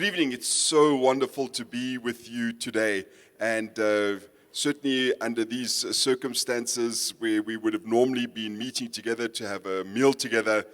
Good evening. It's so wonderful to be with you today. And certainly under these circumstances where we would have normally been meeting together to have a meal together,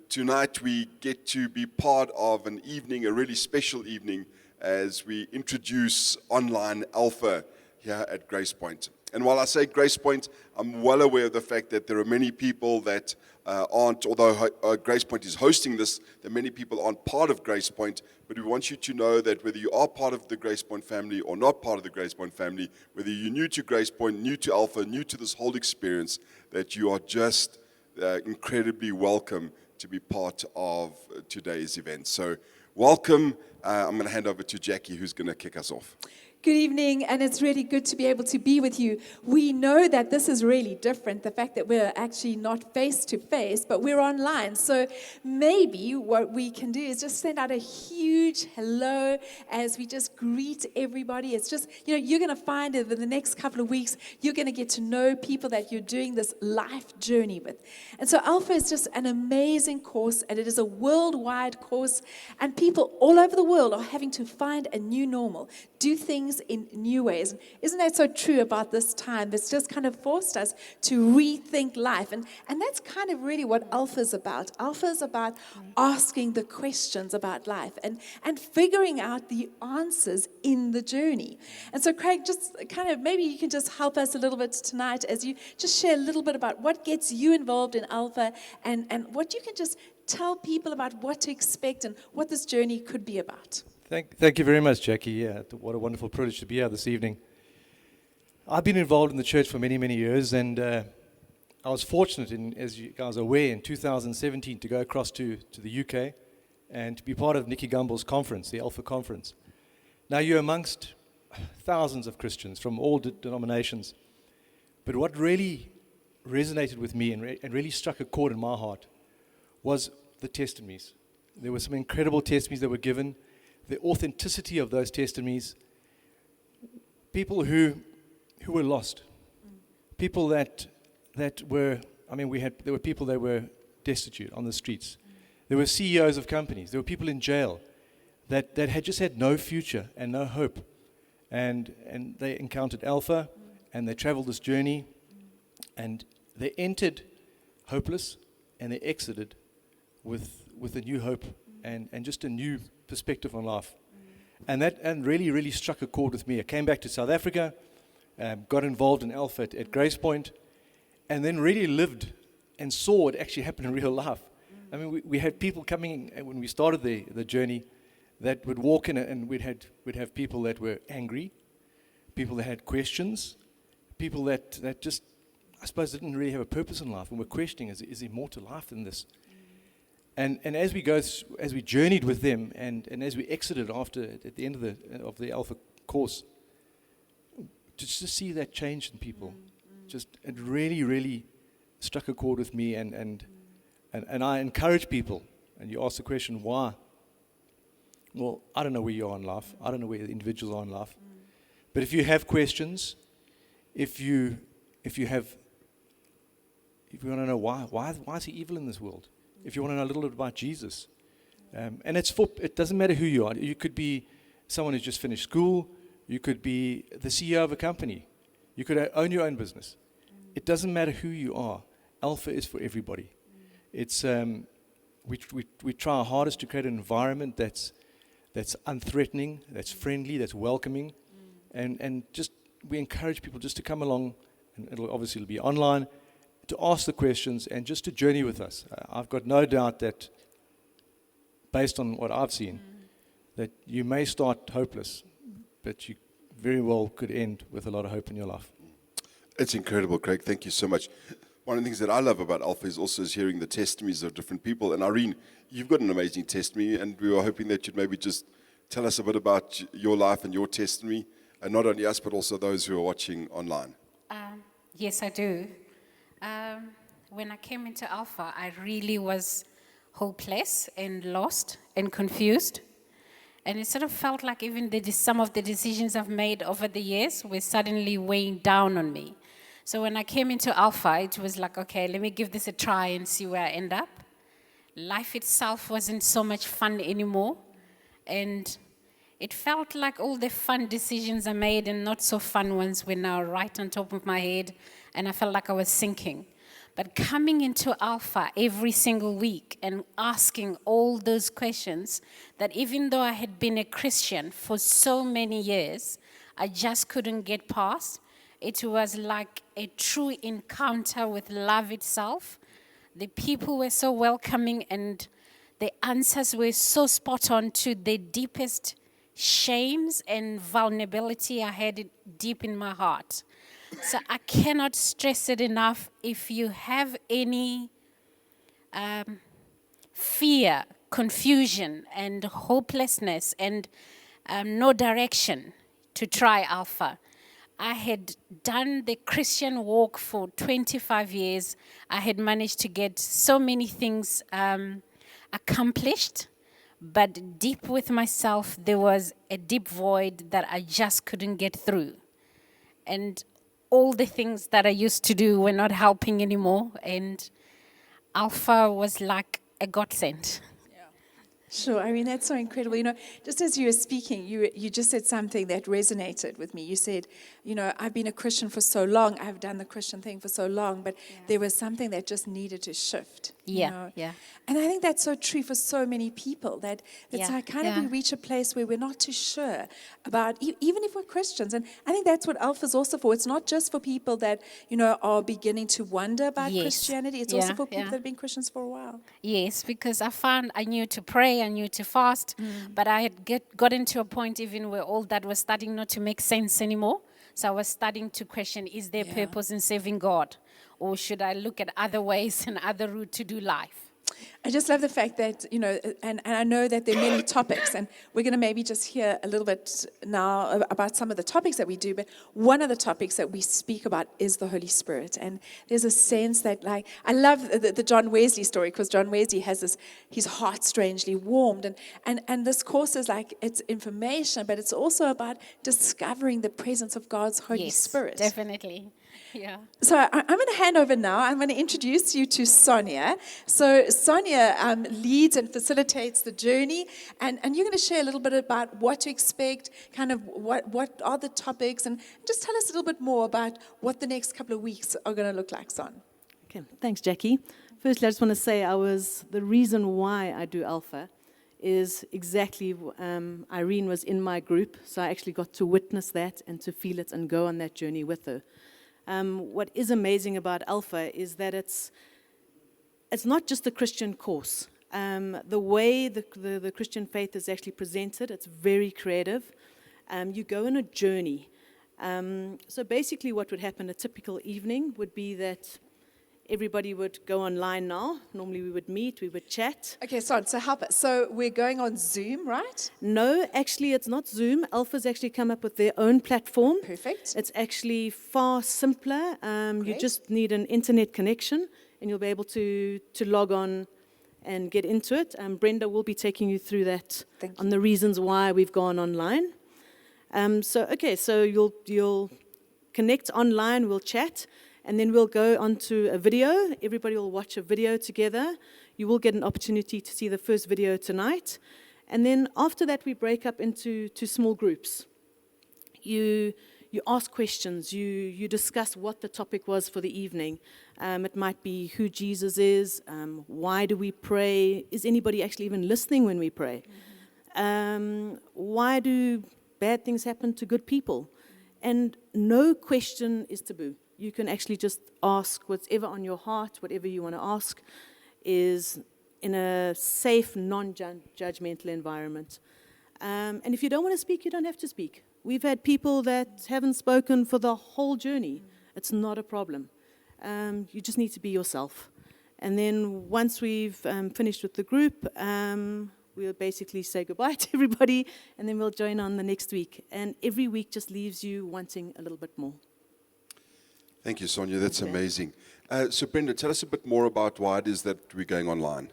tonight we get to be part of an evening, a really special evening, as we introduce online Alpha here at Gracepoint. And while I say Gracepoint, I'm well aware of the fact that there are many people that aren't, although Gracepoint is hosting this, that many people aren't part of Gracepoint, but we want you to know that whether you are part of the Gracepoint family or not part of the Gracepoint family, whether you're new to Gracepoint, new to Alpha, new to this whole experience, that you are just incredibly welcome to be part of today's event. So welcome. I'm going to hand over to Jackie, who's going to kick us off. Good evening, and it's really good to be able to be with you. We know that this is really different, the fact that we're actually not face-to-face, but we're online. So maybe what we can do is just send out a huge hello as we just greet everybody. It's just, you're going to find that in the next couple of weeks, you're going to get to know people that you're doing this life journey with. And so Alpha is just an amazing course, and it is a worldwide course, and people all over the world are having to find a new normal, do things in new ways. Isn't that so true about this time? It's just kind of forced us to rethink life. And that's kind of really what Alpha is about. Alpha is about asking the questions about life and figuring out the answers in the journey. And so Craig, just kind of, maybe you can just help us a little bit tonight as you just share a little bit about what gets you involved in Alpha and what you can just tell people about what to expect and what this journey could be about. Thank you very much, Jackie. Yeah, what a wonderful privilege to be here this evening. I've been involved in the church for many, many years, and I was fortunate, as you guys are aware, in 2017 to go across to the UK and to be part of Nicky Gumbel's conference, the Alpha Conference. Now, you're amongst thousands of Christians from all denominations, but what really resonated with me and really struck a chord in my heart was the testimonies. There were some incredible testimonies that were given. The authenticity of those testimonies, people who were lost, people that were, there were people that were destitute on the streets. There were CEOs of companies. There were people in jail that had just had no future and no hope. And they encountered Alpha, and they traveled this journey, and they entered hopeless, and they exited with a new hope and just a new perspective on life. And that really, really struck a chord with me. I came back to South Africa, got involved in Alpha at Gracepoint, and then really lived and saw it actually happen in real life. I mean, we had people coming when we started the journey that would walk in, and we'd have people that were angry, people that had questions, people that just, I suppose, didn't really have a purpose in life and were questioning, is there more to life than this? And as we journeyed with them, and as we exited at the end of the Alpha course, just to see that change in people, it really, really struck a chord with me, and I encourage people. And you ask the question, why? Well, I don't know where you are in life. I don't know where the individuals are in life. But if you have questions, if you want to know why is he evil in this world? If you want to know a little bit about Jesus. And it doesn't matter who you are. You could be someone who's just finished school. You could be the CEO of a company. You could own your own business. It doesn't matter who you are. Alpha is for everybody. It's we try our hardest to create an environment that's unthreatening, that's friendly, that's welcoming. And just we encourage people just to come along, and it'll be online, to ask the questions and just to journey with us. I've got no doubt that, based on what I've seen, that you may start hopeless, but you very well could end with a lot of hope in your life. It's incredible, Craig. Thank you so much. One of the things that I love about Alpha is also hearing the testimonies of different people. And Irene, you've got an amazing testimony, and we were hoping that you'd maybe just tell us a bit about your life and your testimony, and not only us, but also those who are watching online. Yes, I do. When I came into Alpha, I really was hopeless and lost and confused. And it sort of felt like even some of the decisions I've made over the years were suddenly weighing down on me. So when I came into Alpha, it was like, okay, let me give this a try and see where I end up. Life itself wasn't so much fun anymore. And it felt like all the fun decisions I made and not so fun ones were now right on top of my head, and I felt like I was sinking. But coming into Alpha every single week and asking all those questions that even though I had been a Christian for so many years, I just couldn't get past. It was like a true encounter with love itself. The people were so welcoming and the answers were so spot on to the deepest shames and vulnerability I had deep in my heart. So I cannot stress it enough. If you have any fear, confusion, and hopelessness, and no direction, to try Alpha. I had done the Christian walk for 25 years. I had managed to get so many things accomplished, but deep with myself, there was a deep void that I just couldn't get through. And all the things that I used to do were not helping anymore, and Alpha was like a godsend. Sure, I mean, that's so incredible. You know, just as you were speaking, you just said something that resonated with me. You said, you know, I've been a Christian for so long, I've done the Christian thing for so long, but there was something that just needed to shift. Yeah, you know? yeah. And I think that's so true for so many people, that it's Yeah, like kind of we reach a place where we're not too sure about, even if we're Christians. And I think that's what Alpha is also for. It's not just for people that, you know, are beginning to wonder about Yes. Christianity. It's also Yeah, for people yeah. that have been Christians for a while. Yes, because I found I knew to pray, I knew to fast, but I had gotten to a point even where all that was starting not to make sense anymore. So I was starting to question, is there Yeah. purpose in serving God? Or should I look at other ways and other route to do life? I just love the fact that, you know, and I know that there are many topics, and we're going to maybe just hear a little bit now about some of the topics that we do, but one of the topics that we speak about is the Holy Spirit. And there's a sense that, like, I love the John Wesley story, because John Wesley has this, his heart strangely warmed, and this course is like, it's information, but it's also about discovering the presence of God's Holy Yes, Spirit. definitely. Yeah. So I'm going to hand over now. I'm going to introduce you to Sonia. So Sonia leads and facilitates the journey, and you're going to share a little bit about what to expect, kind of what are the topics, and just tell us a little bit more about what the next couple of weeks are going to look like, Son. Okay, thanks, Jackie. Firstly, I just want to say the reason why I do Alpha is exactly, Irene was in my group, so I actually got to witness that and to feel it and go on that journey with her. What is amazing about Alpha is that it's not just a Christian course. The way the Christian faith is actually presented, it's very creative. You go on a journey. So basically what would happen, a typical evening would be that everybody would go online now. Normally we would meet, we would chat. Okay, Son, so help us. So we're going on Zoom, right? No, actually it's not Zoom. Alpha's actually come up with their own platform. Perfect. It's actually far simpler. You Great. just need an internet connection and you'll be able to log on and get into it. Brenda will be taking you through that Thank on the reasons why we've gone online. So you'll connect online, we'll chat, and then we'll go onto a video. Everybody will watch a video together. You will get an opportunity to see the first video tonight. And then after that, we break up into small groups. You ask questions. You discuss what the topic was for the evening. It might be who Jesus is. Why do we pray? Is anybody actually even listening when we pray? Why do bad things happen to good people? And no question is taboo. You can actually just ask whatever on your heart, whatever you want to ask, is in a safe, non-judgmental environment. And if you don't want to speak, you don't have to speak. We've had people that haven't spoken for the whole journey. It's not a problem. You just need to be yourself. And then once we've finished with the group, we'll basically say goodbye to everybody, and then we'll join on the next week. And every week just leaves you wanting a little bit more. Thank you, Sonia. That's amazing. So, Brenda, tell us a bit more about why it is that we're going online.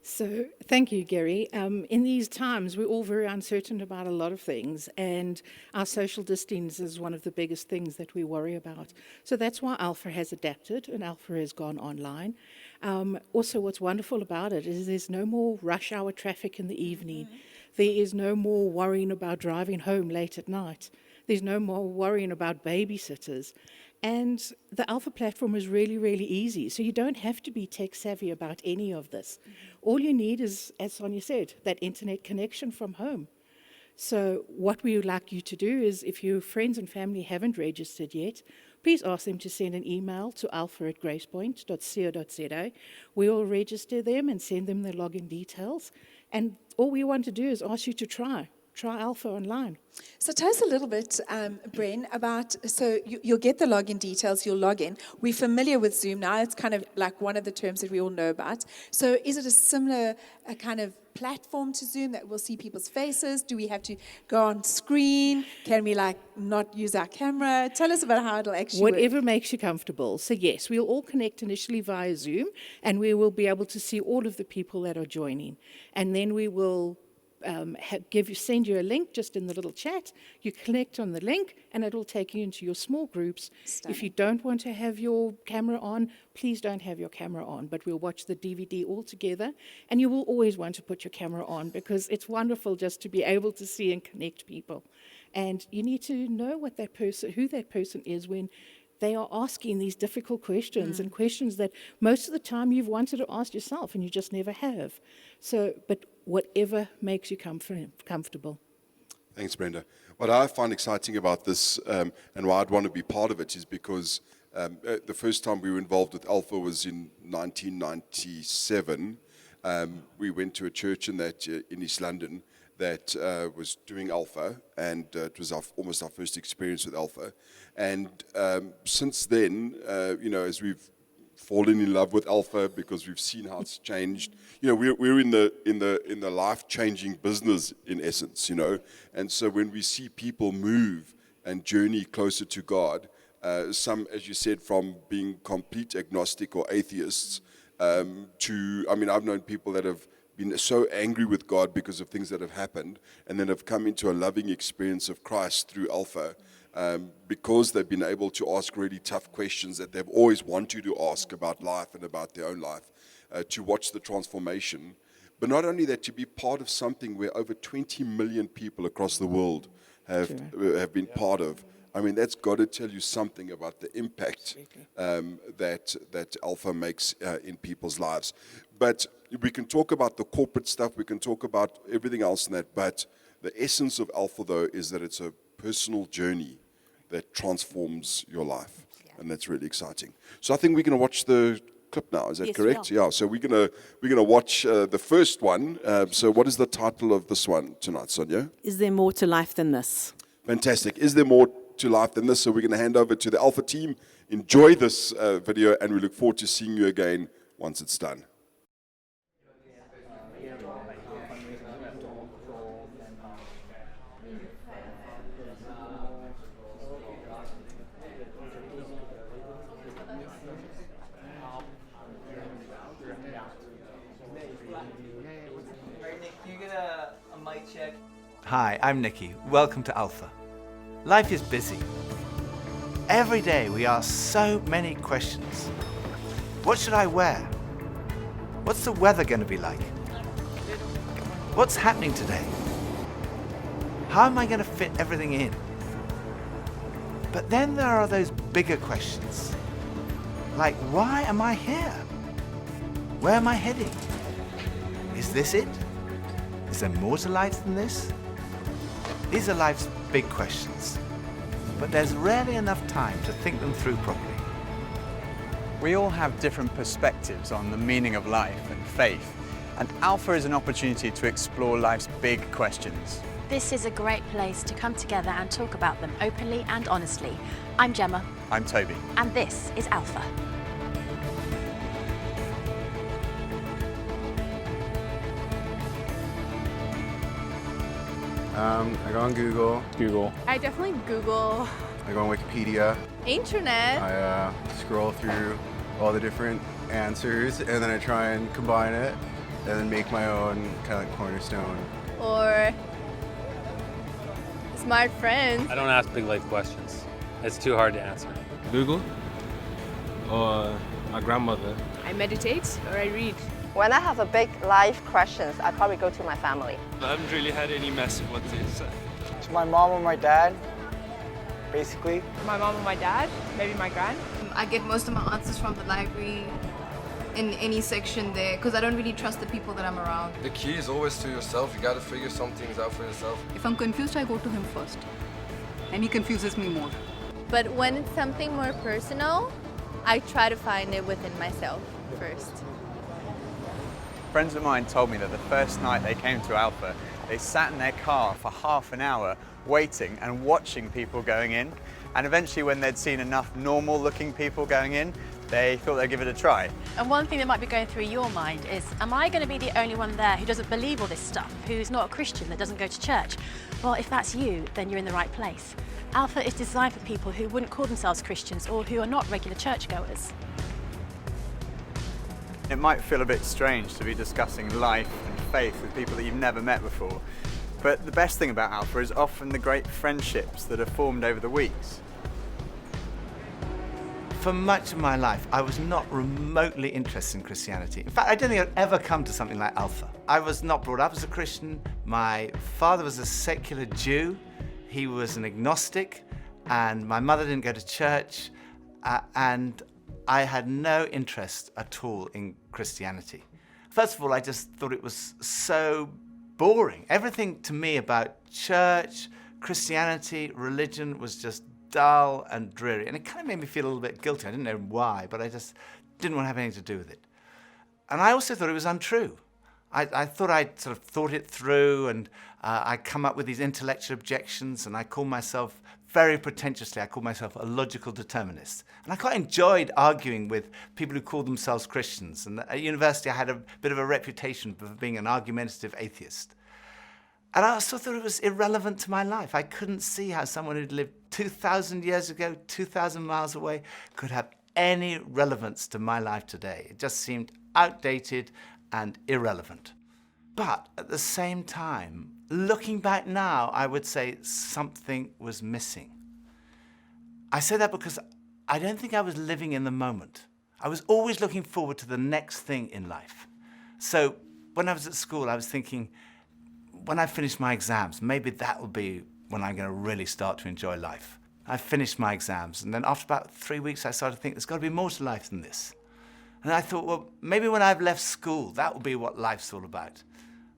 So, thank you, Gary. In these times, we're all very uncertain about a lot of things, and our social distance is one of the biggest things that we worry about. So that's why Alpha has adapted, and Alpha has gone online. Also, what's wonderful about it is there's no more rush hour traffic in the evening. There is no more worrying about driving home late at night. There's no more worrying about babysitters. And the Alpha platform is really, really easy. So you don't have to be tech savvy about any of this. All you need is, as Sonia said, that internet connection from home. So what we would like you to do is, if your friends and family haven't registered yet, please ask them to send an email to alpha@gracepoint.co.za. We will register them and send them their login details. And all we want to do is ask you to try Alpha online. So tell us a little bit, Bren, about, so you'll get the login details, you'll log in. We're familiar with Zoom now. It's kind of like one of the terms that we all know about. So is it a similar kind of platform to Zoom that we'll see people's faces? Do we have to go on screen? Can we not use our camera? Tell us about how it'll actually Whatever work. makes you comfortable. So yes, we'll all connect initially via Zoom, and we will be able to see all of the people that are joining. And then we will send you a link just in the little chat. You connect on the link and it'll take you into your small groups. Stunning. If you don't want to have your camera on, please don't have your camera on, but we'll watch the DVD all together. And you will always want to put your camera on because it's wonderful just to be able to see and connect people. And you need to know who that person is when they are asking these difficult questions and questions that most of the time you've wanted to ask yourself and you just never have. So, but whatever makes you comfortable. Thanks, Brenda. What I find exciting about this and why I'd want to be part of it is because the first time we were involved with Alpha was in 1997. We went to a church in East London that was doing Alpha, and it was almost our first experience with Alpha. And since then, as we've fallen in love with Alpha because we've seen how it's changed. We're in the life-changing business in essence, And so when we see people move and journey closer to God, some, as you said, from being complete agnostic or atheists I've known people that have been so angry with God because of things that have happened, and then have come into a loving experience of Christ through Alpha, because they've been able to ask really tough questions that they've always wanted to ask about life and about their own life, to watch the transformation. But not only that, to be part of something where over 20 million people across the world have been part of. I mean, that's got to tell you something about the impact that Alpha makes in people's lives. But we can talk about the corporate stuff, we can talk about everything else in that, but the essence of Alpha, though, is that it's a personal journey that transforms your life, and that's really exciting. So I think we're going to watch the clip now, is that correct? Yeah, so we're gonna watch the first one. So what is the title of this one tonight, Sonia? Is there more to life than this? Fantastic. Is there more to life than this? So we're going to hand over to the Alpha team. Enjoy this video, and we look forward to seeing you again once it's done. Hi, I'm Nikki. Welcome to Alpha. Life is busy. Every day we ask so many questions. What should I wear? What's the weather going to be like? What's happening today? How am I going to fit everything in? But then there are those bigger questions. Like, why am I here? Where am I heading? Is this it? Is there more to life than this? These are life's big questions, but there's rarely enough time to think them through properly. We all have different perspectives on the meaning of life and faith, and Alpha is an opportunity to explore life's big questions. This is a great place to come together and talk about them openly and honestly. I'm Gemma. I'm Toby. And this is Alpha. I go on Google. I definitely Google. I go on Wikipedia. Internet. I scroll through all the different answers, and then I try and combine it, and then make my own kind of like cornerstone. Or smart friends. I don't ask big life questions. It's too hard to answer. Google or my grandmother. I meditate or I read. When I have a big life questions, I probably go to my family. I haven't really had any massive ones yet. To my mom or my dad, basically. My mom or my dad, maybe my gran. I get most of my answers from the library in any section there because I don't really trust the people that I'm around. The key is always to yourself. You got to figure some things out for yourself. If I'm confused, I go to him first. And he confuses me more. But when it's something more personal, I try to find it within myself first. Friends of mine told me that the first night they came to Alpha, they sat in their car for half an hour waiting and watching people going in. And eventually when they'd seen enough normal looking people going in, they thought they'd give it a try. And one thing that might be going through your mind is, am I going to be the only one there who doesn't believe all this stuff, who's not a Christian, that doesn't go to church? Well, if that's you, then you're in the right place. Alpha is designed for people who wouldn't call themselves Christians or who are not regular churchgoers. It might feel a bit strange to be discussing life and faith with people that you've never met before, but the best thing about Alpha is often the great friendships that are formed over the weeks. For much of my life, I was not remotely interested in Christianity. In fact, I don't think I'd ever come to something like Alpha. I was not brought up as a Christian. My father was a secular Jew. He was an agnostic, and my mother didn't go to church, and I had no interest at all in Christianity. First of all, I just thought it was so boring. Everything to me about church, Christianity, religion was just dull and dreary, and it kind of made me feel a little bit guilty. I didn't know why, but I just didn't want to have anything to do with it. And I also thought it was untrue. I thought I'd sort of thought it through, and I'd come up with these intellectual objections, and I called myself, very pretentiously, I called myself a logical determinist. And I quite enjoyed arguing with people who called themselves Christians. And at university, I had a bit of a reputation for being an argumentative atheist. And I also thought it was irrelevant to my life. I couldn't see how someone who'd lived 2,000 years ago, 2,000 miles away, could have any relevance to my life today. It just seemed outdated and irrelevant. But at the same time, looking back now, I would say something was missing. I say that because I don't think I was living in the moment. I was always looking forward to the next thing in life. So when I was at school, I was thinking, when I finish my exams, maybe that will be when I'm going to really start to enjoy life. I finished my exams, and then after about 3 weeks, I started to think there's got to be more to life than this. And I thought, well, maybe when I've left school, that will be what life's all about.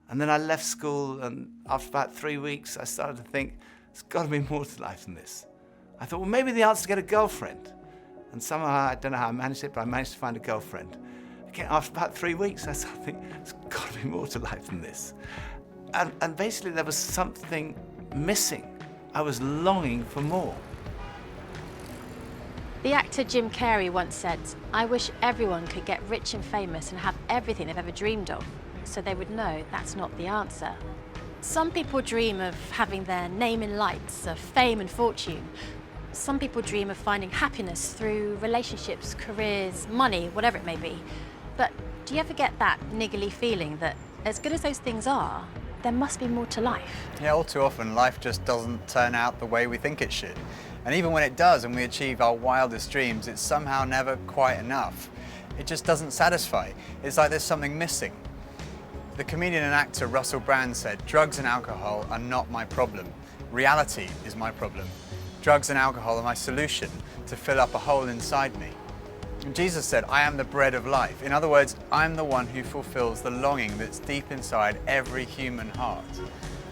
And then I left school, and after about 3 weeks, I started to think, there's got to be more to life than this. I thought, well, maybe the answer is to get a girlfriend. And somehow, I don't know how I managed it, but I managed to find a girlfriend. Again, after about 3 weeks, I started to think, there's got to be more to life than this. And basically, there was something missing. I was longing for more. The actor Jim Carrey once said, "I wish everyone could get rich and famous and have everything they've ever dreamed of, so they would know that's not the answer." Some people dream of having their name in lights, of fame and fortune. Some people dream of finding happiness through relationships, careers, money, whatever it may be. But do you ever get that niggly feeling that as good as those things are, there must be more to life? Yeah, all too often life just doesn't turn out the way we think it should. And even when it does and we achieve our wildest dreams, it's somehow never quite enough. It just doesn't satisfy. It's like there's something missing. The comedian and actor Russell Brand said, "Drugs and alcohol are not my problem. Reality is my problem. Drugs and alcohol are my solution to fill up a hole inside me." And Jesus said, "I am the bread of life." In other words, I'm the one who fulfills the longing that's deep inside every human heart.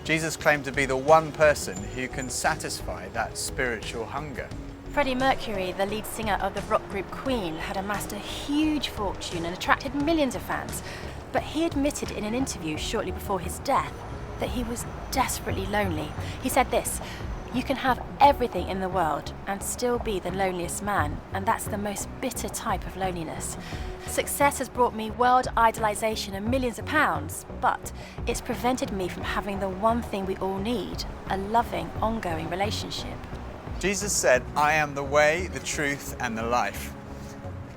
Jesus claimed to be the one person who can satisfy that spiritual hunger. Freddie Mercury, the lead singer of the rock group Queen, had amassed a huge fortune and attracted millions of fans. But he admitted in an interview shortly before his death that he was desperately lonely. He said this, "You can have everything in the world and still be the loneliest man, and that's the most bitter type of loneliness. Success has brought me world idolization and millions of pounds, but it's prevented me from having the one thing we all need, a loving, ongoing relationship." Jesus said, "I am the way, the truth, and the life."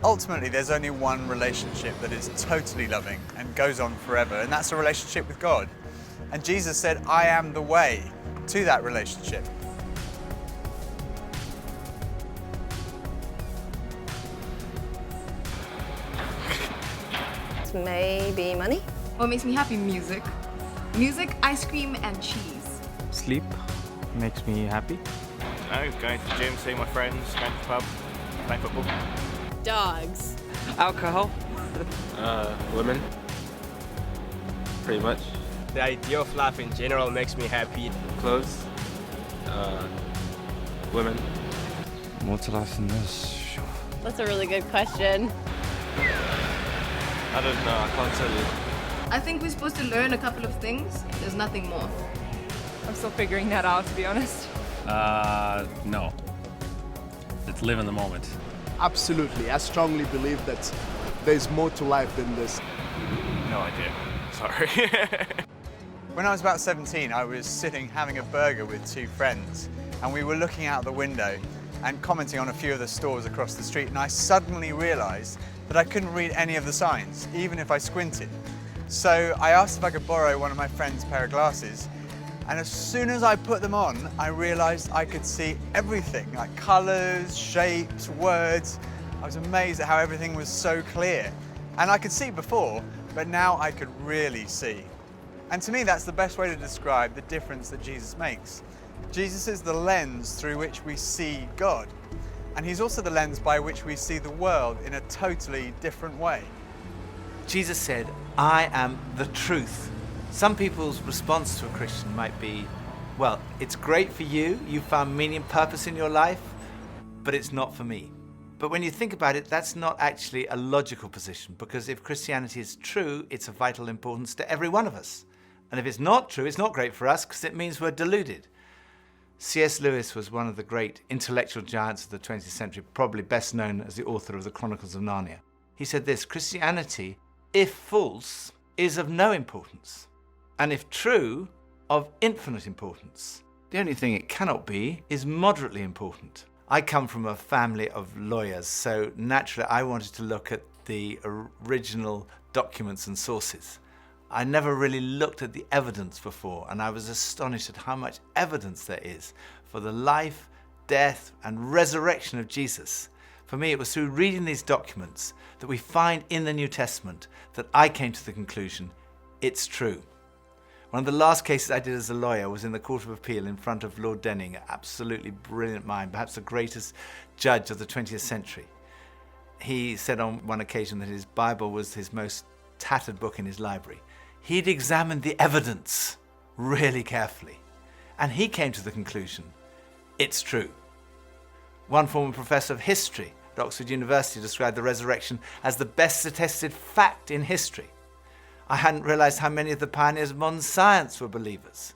Ultimately, there's only one relationship that is totally loving and goes on forever, and that's a relationship with God. And Jesus said, "I am the way to that relationship." maybe money. What makes me happy? Music. Music, ice cream, and cheese. Sleep makes me happy. Going to the gym, seeing my friends, going to the pub, playing football. Dogs. Alcohol. Women. Pretty much. The idea of life in general makes me happy. Clothes. Women. More to life than this. That's a really good question. I don't know, I can't tell you. I think we're supposed to learn a couple of things. There's nothing more. I'm still figuring that out, to be honest. No. Let's live in the moment. Absolutely. I strongly believe that there's more to life than this. No idea. Sorry. When I was about 17, I was sitting having a burger with two friends, and we were looking out the window and commenting on a few of the stores across the street, and I suddenly realized that I couldn't read any of the signs, even if I squinted. So I asked if I could borrow one of my friend's pair of glasses, and as soon as I put them on, I realized I could see everything, like colors, shapes, words. I was amazed at how everything was so clear. And I could see before, but now I could really see. And to me, that's the best way to describe the difference that Jesus makes. Jesus is the lens through which we see God. And he's also the lens by which we see the world in a totally different way. Jesus said, I am the truth. Some people's response to a Christian might be, well, it's great for you, you found meaning and purpose in your life, but it's not for me. But when you think about it, that's not actually a logical position, because if Christianity is true, it's of vital importance to every one of us. And if it's not true, it's not great for us, because it means we're deluded. C.S. Lewis was one of the great intellectual giants of the 20th century, probably best known as the author of the Chronicles of Narnia. He said this, Christianity, if false, is of no importance, and if true, of infinite importance. The only thing it cannot be is moderately important. I come from a family of lawyers, so naturally I wanted to look at the original documents and sources. I never really looked at the evidence before, and I was astonished at how much evidence there is for the life, death, and resurrection of Jesus. For me, it was through reading these documents that we find in the New Testament that I came to the conclusion, it's true. One of the last cases I did as a lawyer was in the Court of Appeal in front of Lord Denning, an absolutely brilliant mind, perhaps the greatest judge of the 20th century. He said on one occasion that his Bible was his most tattered book in his library. He'd examined the evidence really carefully, and he came to the conclusion, it's true. One former professor of history at Oxford University described the resurrection as the best attested fact in history. I hadn't realized how many of the pioneers of modern science were believers.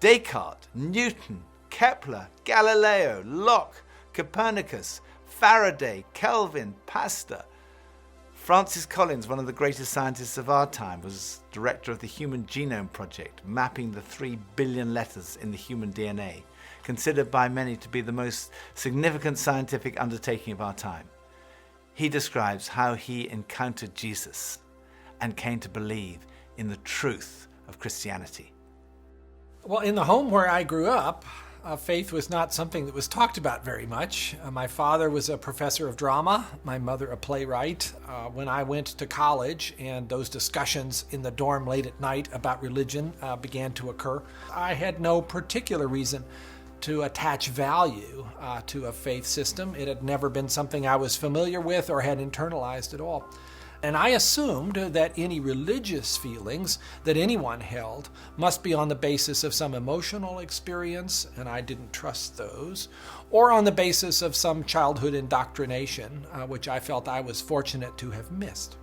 Descartes, Newton, Kepler, Galileo, Locke, Copernicus, Faraday, Kelvin, Pasteur. Francis Collins, one of the greatest scientists of our time, was director of the Human Genome Project, mapping the 3 billion letters in the human DNA, considered by many to be the most significant scientific undertaking of our time. He describes how he encountered Jesus and came to believe in the truth of Christianity. Well, in the home where I grew up, faith was not something that was talked about very much. My father was a professor of drama, my mother a playwright. When I went to college and those discussions in the dorm late at night about religion began to occur, I had no particular reason to attach value to a faith system. It had never been something I was familiar with or had internalized at all. And I assumed that any religious feelings that anyone held must be on the basis of some emotional experience, and I didn't trust those, or on the basis of some childhood indoctrination, which I felt I was fortunate to have missed.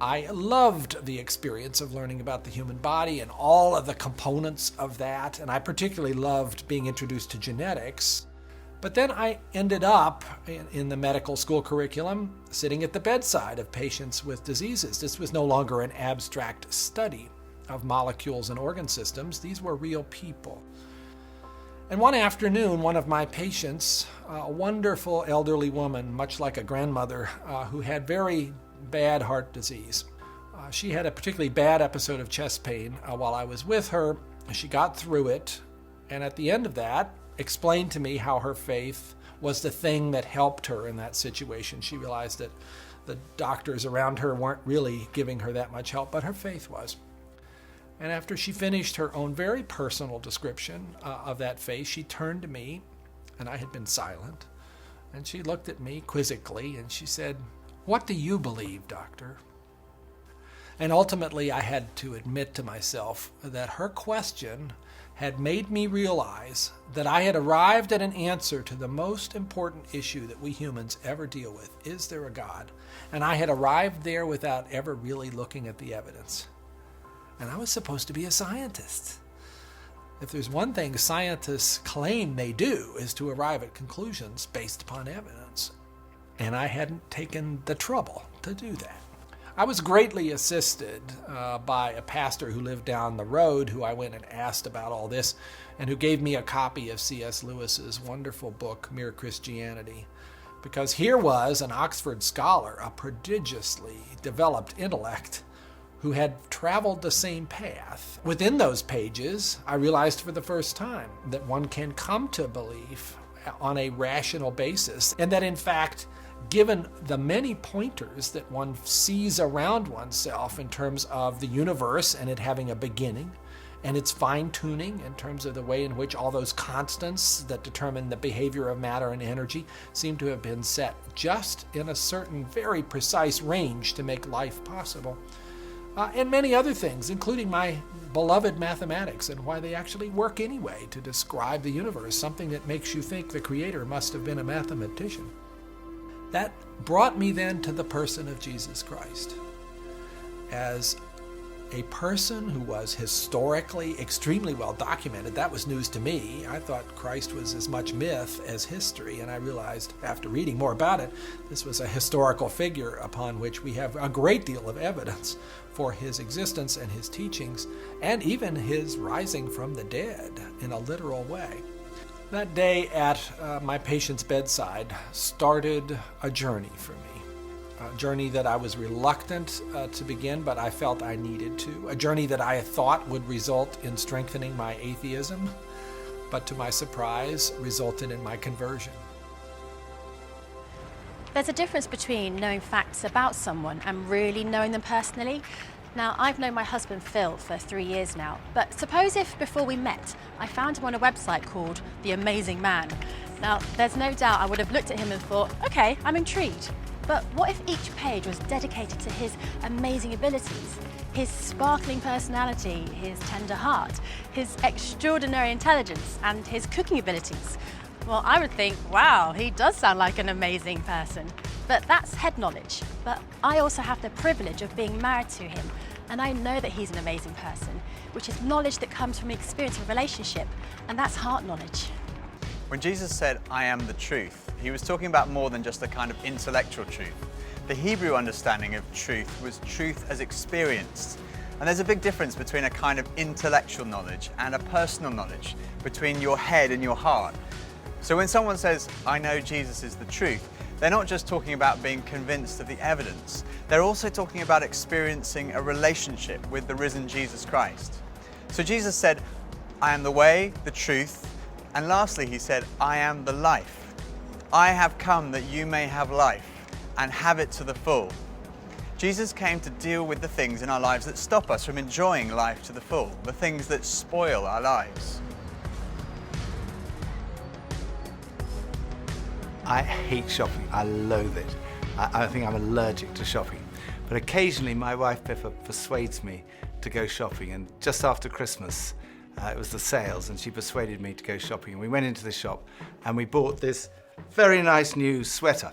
I loved the experience of learning about the human body and all of the components of that, and I particularly loved being introduced to genetics. But then I ended up in the medical school curriculum sitting at the bedside of patients with diseases. This was no longer an abstract study of molecules and organ systems. These were real people. And one afternoon, one of my patients, a wonderful elderly woman, much like a grandmother, who had very bad heart disease. She had a particularly bad episode of chest pain while I was with her. She got through it, and at the end of that, explained to me how her faith was the thing that helped her in that situation. She realized that The doctors around her weren't really giving her that much help, but her faith was. And after she finished her own very personal description of that faith, she turned to me, and I had been silent, and she looked at me quizzically, and she said, "What do you believe, doctor?" And ultimately, I had to admit to myself that her question had made me realize that I had arrived at an answer to the most important issue that we humans ever deal with. Is there a God? And I had arrived there without ever really looking at the evidence. And I was supposed to be a scientist. If there's one thing scientists claim they do, is to arrive at conclusions based upon evidence. And I hadn't taken the trouble to do that. I was greatly assisted by a pastor who lived down the road, who I went and asked about all this, and who gave me a copy of C.S. Lewis's wonderful book, Mere Christianity. Because here was an Oxford scholar, a prodigiously developed intellect, who had traveled the same path. Within those pages, I realized for the first time that one can come to belief on a rational basis, and that in fact, given the many pointers that one sees around oneself in terms of the universe and it having a beginning, and its fine-tuning in terms of the way in which all those constants that determine the behavior of matter and energy seem to have been set just in a certain very precise range to make life possible. And many other things, including my beloved mathematics and why they actually work anyway to describe the universe, something that makes you think the Creator must have been a mathematician. That brought me then to the person of Jesus Christ as a person who was historically extremely well documented. That was news to me. I thought Christ was as much myth as history, and I realized after reading more about it, this was a historical figure upon which we have a great deal of evidence for his existence and his teachings, and even his rising from the dead in a literal way. That day at my patient's bedside started a journey for me, a journey that I was reluctant to begin, but I felt I needed to, a journey that I thought would result in strengthening my atheism, but to my surprise, resulted in my conversion. There's a difference between knowing facts about someone and really knowing them personally. Now, I've known my husband Phil for 3 years now, but suppose if before we met, I found him on a website called The Amazing Man. Now, there's no doubt I would have looked at him and thought, okay, I'm intrigued. But what if each page was dedicated to his amazing abilities, his sparkling personality, his tender heart, his extraordinary intelligence, and his cooking abilities? Well, I would think, wow, he does sound like an amazing person. But that's head knowledge. But I also have the privilege of being married to him, and I know that he's an amazing person, which is knowledge that comes from experience of relationship, and that's heart knowledge. When Jesus said, "I am the truth," he was talking about more than just a kind of intellectual truth. The Hebrew understanding of truth was truth as experienced. And there's a big difference between a kind of intellectual knowledge and a personal knowledge, between your head and your heart. So when someone says, "I know Jesus is the truth," they're not just talking about being convinced of the evidence. They're also talking about experiencing a relationship with the risen Jesus Christ. So Jesus said, "I am the way, the truth," and lastly he said, "I am the life. I have come that you may have life and have it to the full." Jesus came to deal with the things in our lives that stop us from enjoying life to the full, the things that spoil our lives. I hate shopping. I loathe it. I think I'm allergic to shopping. But occasionally my wife Pippa persuades me to go shopping, and just after Christmas it was the sales, and she persuaded me to go shopping, and we went into the shop and we bought this very nice new sweater,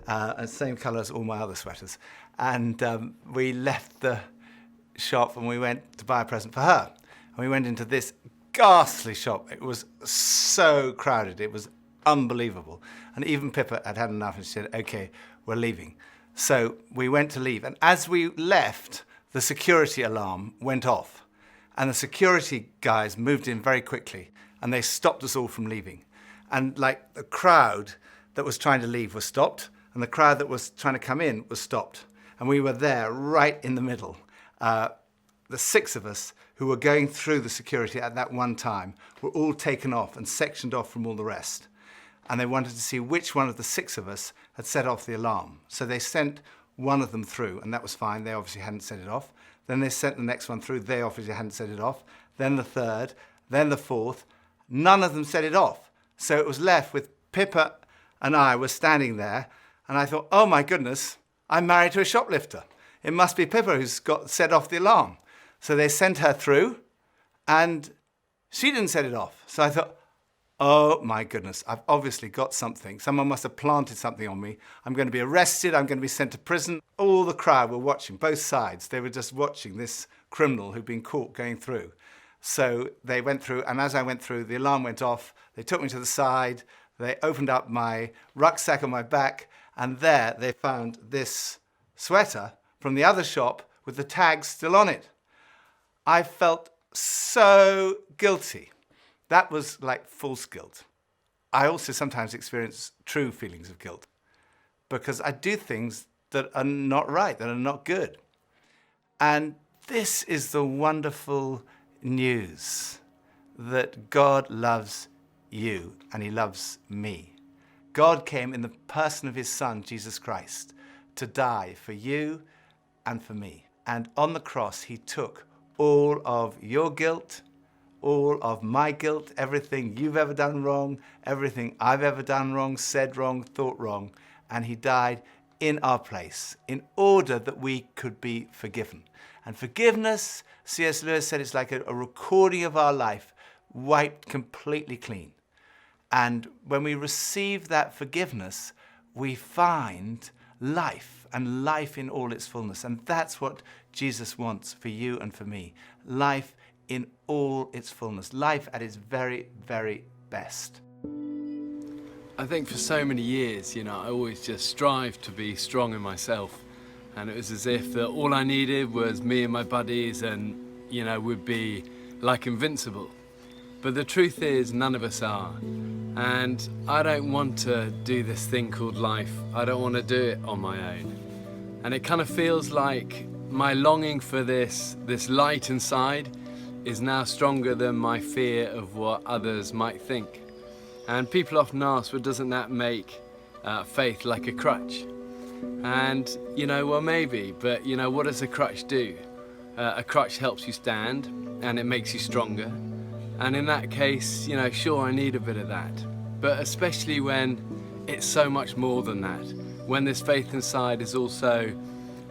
and same colour as all my other sweaters, and we left the shop and we went to buy a present for her, and we went into this ghastly shop. It was so crowded, it was unbelievable. And even Pippa had had enough, and she said, "Okay, we're leaving." So we went to leave, and as we left, the security alarm went off, and the security guys moved in very quickly, and they stopped us all from leaving. And like the crowd that was trying to leave was stopped, and the crowd that was trying to come in was stopped. And we were there right in the middle. The 6 of us who were going through the security at that one time were all taken off and sectioned off from all the rest. And they wanted to see which one of the 6 of us had set off the alarm. So they sent one of them through, and that was fine. They obviously hadn't set it off. Then they sent the next one through. They obviously hadn't set it off. Then the third, then the fourth. None of them set it off. So it was left with Pippa and I were standing there, and I thought, oh my goodness, I'm married to a shoplifter. It must be Pippa who's got set off the alarm. So they sent her through, and she didn't set it off. So I thought, oh my goodness, I've obviously got something. Someone must have planted something on me. I'm going to be arrested. I'm going to be sent to prison. All the crowd were watching, both sides. They were just watching this criminal who'd been caught going through. So they went through, and as I went through, the alarm went off. They took me to the side. They opened up my rucksack on my back, and there they found this sweater from the other shop with the tags still on it. I felt so guilty. That was like false guilt. I also sometimes experience true feelings of guilt because I do things that are not right, that are not good. And this is the wonderful news that God loves you and he loves me. God came in the person of his Son, Jesus Christ, to die for you and for me. And on the cross, he took all of your guilt, all of my guilt, everything you've ever done wrong, everything I've ever done wrong, said wrong, thought wrong, and he died in our place in order that we could be forgiven. And forgiveness, C.S. Lewis said, it's like a recording of our life, wiped completely clean. And when we receive that forgiveness, we find life, and life in all its fullness. And that's what Jesus wants for you and for me. Life in all its fullness. Life at its very, very best. I think for so many years, I always just strived to be strong in myself. And it was as if that all I needed was me and my buddies and, we'd be like invincible. But the truth is, none of us are. And I don't want to do this thing called life. I don't want to do it on my own. And it kind of feels like my longing for this light inside is now stronger than my fear of what others might think. And people often ask, well, doesn't that make faith like a crutch? And, well, maybe, but, what does a crutch do? A crutch helps you stand, and it makes you stronger. And in that case, sure, I need a bit of that. But especially when it's so much more than that. When this faith inside is also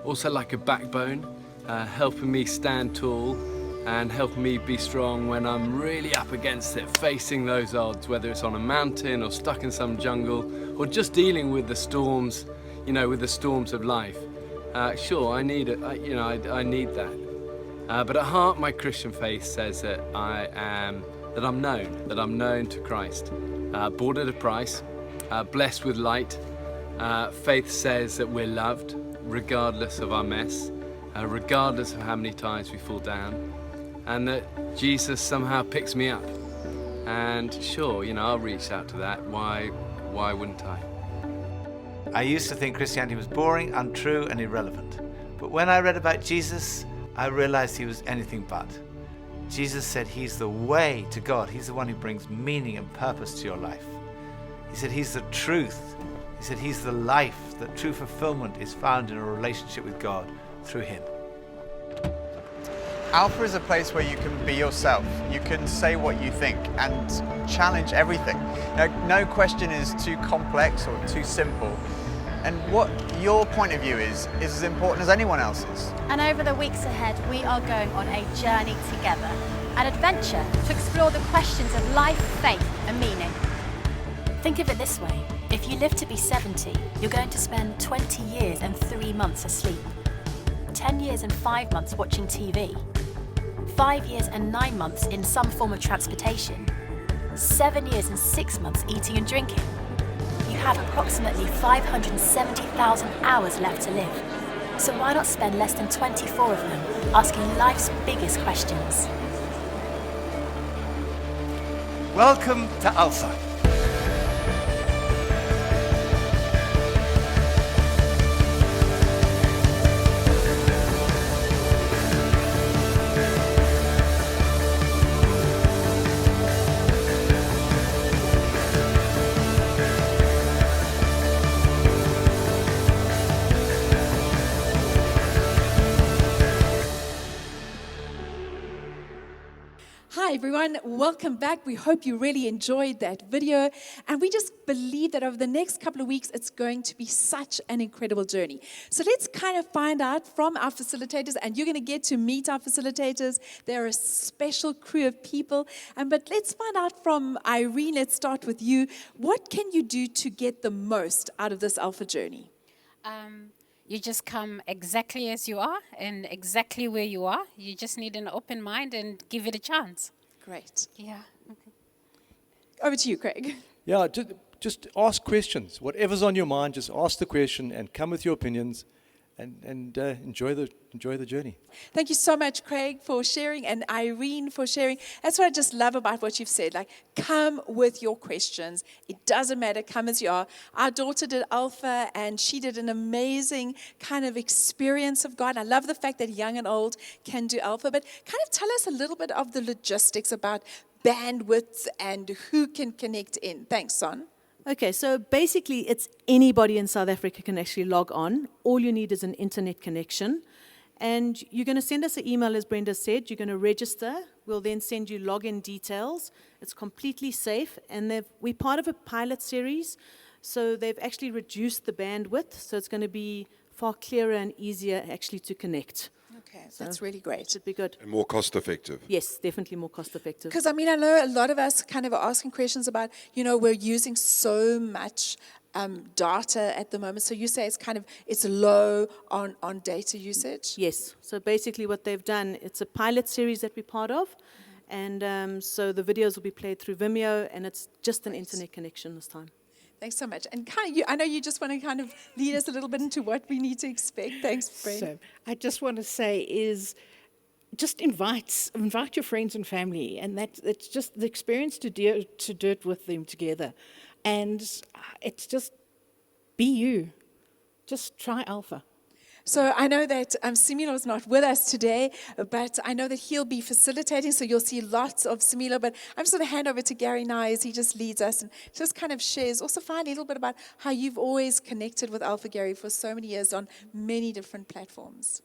like a backbone, helping me stand tall and helping me be strong when I'm really up against it, facing those odds, whether it's on a mountain or stuck in some jungle or just dealing with the storms, with the storms of life. Sure, I need it. I need that. But at heart, my Christian faith says that I'm known to Christ, bought at a price, blessed with light. Faith says that we're loved, regardless of our mess, regardless of how many times we fall down, and that Jesus somehow picks me up. And sure, I'll reach out to that. Why wouldn't I? I used to think Christianity was boring, untrue, and irrelevant. But when I read about Jesus, I realized he was anything but. Jesus said he's the way to God. He's the one who brings meaning and purpose to your life. He said he's the truth. He said he's the life, that true fulfillment is found in a relationship with God through him. Alpha is a place where you can be yourself. You can say what you think and challenge everything. No question is too complex or too simple. And what your point of view is as important as anyone else's. And over the weeks ahead, we are going on a journey together, an adventure to explore the questions of life, faith, and meaning. Think of it this way. If you live to be 70, you're going to spend 20 years and 3 months asleep, 10 years and 5 months watching TV, 5 years and 9 months in some form of transportation, 7 years and 6 months eating and drinking. You have approximately 570,000 hours left to live. So why not spend less than 24 of them asking life's biggest questions? Welcome to Alpha. everyone. Welcome back. We hope you really enjoyed that video. And we just believe that over the next couple of weeks, it's going to be such an incredible journey. So let's kind of find out from our facilitators, and you're going to get to meet our facilitators. They're a special crew of people. But let's find out from Irene. Let's start with you. What can you do to get the most out of this Alpha journey? You just come exactly as you are and exactly where you are. You just need an open mind and give it a chance. Great. Yeah. Over to you, Craig. Yeah, just ask questions. Whatever's on your mind, just ask the question and come with your opinions and enjoy the journey. Thank you so much, Craig, for sharing, and Irene for sharing. That's what I just love about what you've said. Like, come with your questions. It doesn't matter. Come as you are. Our daughter did Alpha, and she did an amazing kind of experience of God. I love the fact that young and old can do Alpha. But kind of tell us a little bit of the logistics about bandwidth and who can connect in. Thanks, Son. Okay, so basically it's anybody in South Africa can actually log on. All you need is an internet connection. And you're going to send us an email, as Brenda said. You're going to register. We'll then send you login details. It's completely safe. And we're part of a pilot series, so they've actually reduced the bandwidth. So it's going to be far clearer and easier actually to connect. Okay, so that's really great. Should be good. And more cost effective. Yes, definitely more cost effective. Because, I mean, I know a lot of us kind of are asking questions about, we're using so much data at the moment. So you say it's low on data usage? Yes. So basically what they've done, it's a pilot series that we're part of. And so the videos will be played through Vimeo, and it's just an internet connection this time. Thanks so much. And I know you just want to kind of lead us a little bit into what we need to expect. Thanks, Brent. So I just want to say is just invite your friends and family, and it's just the experience to do it with them together. And it's just be you. Just try Alpha. So I know that Similo is not with us today, but I know that he'll be facilitating, so you'll see lots of Similo. But I'm just going to hand over to Gary now as he just leads us and just kind of shares, also find a little bit about how you've always connected with Alpha, Gary, for so many years on many different platforms.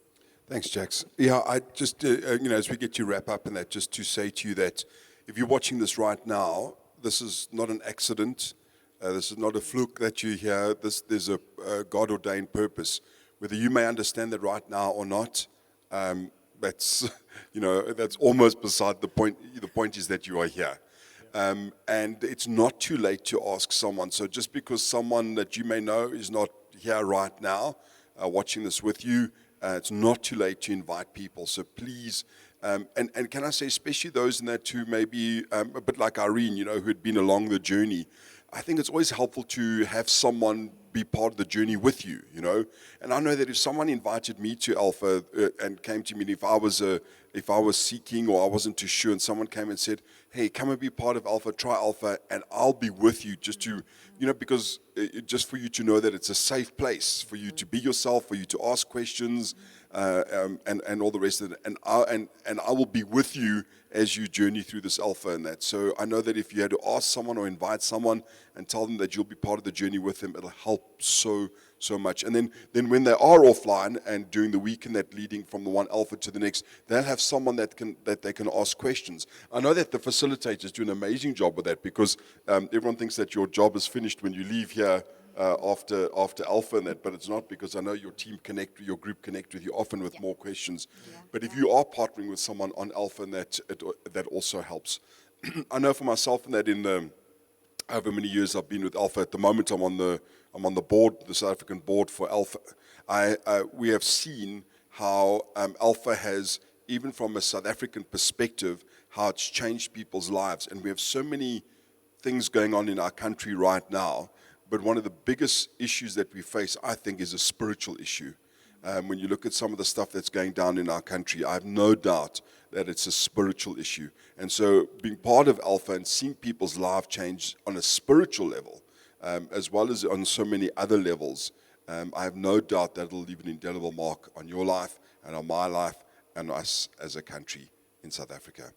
Thanks, Jax. Yeah, I just, as we get to wrap up and that, just to say to you that if you're watching this right now, this is not an accident. This is not a fluke that you hear. There's a God-ordained purpose. Whether you may understand that right now or not, that's almost beside the point. The point is that you are here. And it's not too late to ask someone. So just because someone that you may know is not here right now, watching this with you, it's not too late to invite people. So please, and can I say, especially those in that who may be a bit like Irene, who had been along the journey, I think it's always helpful to have someone be part of the journey with you, And I know that if someone invited me to Alpha and came to me, if I was seeking or I wasn't too sure, and someone came and said, "Hey, come and be part of Alpha, try Alpha, and I'll be with you," just to, because just for you to know that it's a safe place for you to be yourself, for you to ask questions, and all the rest of it, and I will be with you as you journey through this Alpha and that. So I know that if you had to ask someone or invite someone and tell them that you'll be part of the journey with them, it'll help so much. And then when they are offline and during the week and that leading from the one Alpha to the next, they'll have someone that they can ask questions. I know that the facilitators do an amazing job with that, because everyone thinks that your job is finished when you leave here after Alpha and that, but it's not, because I know your your group connect with you often with more questions. Yeah. But if you are partnering with someone on Alpha and that also helps. I know for myself and that in over many years I've been with Alpha. At the moment I'm on the board, the South African board for Alpha. We have seen how Alpha has, even from a South African perspective, how it's changed people's lives. And we have so many things going on in our country right now. But one of the biggest issues that we face, I think, is a spiritual issue. When you look at some of the stuff that's going down in our country, I have no doubt that it's a spiritual issue. And so being part of Alpha and seeing people's lives change on a spiritual level, as well as on so many other levels, I have no doubt that it'll leave an indelible mark on your life and on my life and us as a country in South Africa.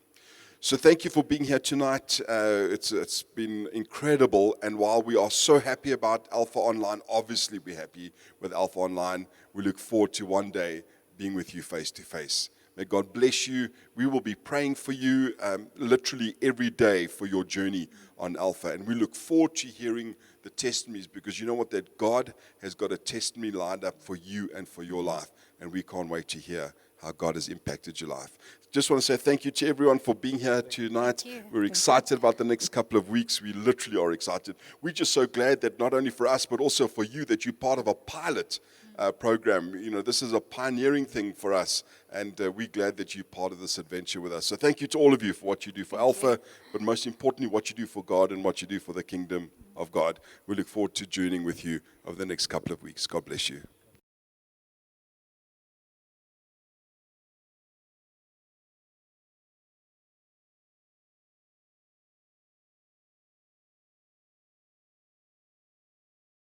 So thank you for being here tonight. It's been incredible. And while we are so happy about Alpha Online, obviously we're happy with Alpha Online, we look forward to one day being with you face to face. May God bless you. We will be praying for you literally every day for your journey on Alpha. And we look forward to hearing the testimonies, because you know what? That God has got a testimony lined up for you and for your life. And we can't wait to hear how God has impacted your life. Just want to say thank you to everyone for being here tonight. We're excited about the next couple of weeks. We literally are excited. We're just so glad that not only for us, but also for you, that you're part of a pilot program. You know, this is a pioneering thing for us, and we're glad that you're part of this adventure with us. So thank you to all of you for what you do for Alpha, but most importantly, what you do for God and what you do for the kingdom of God. We look forward to journeying with you over the next couple of weeks. God bless you.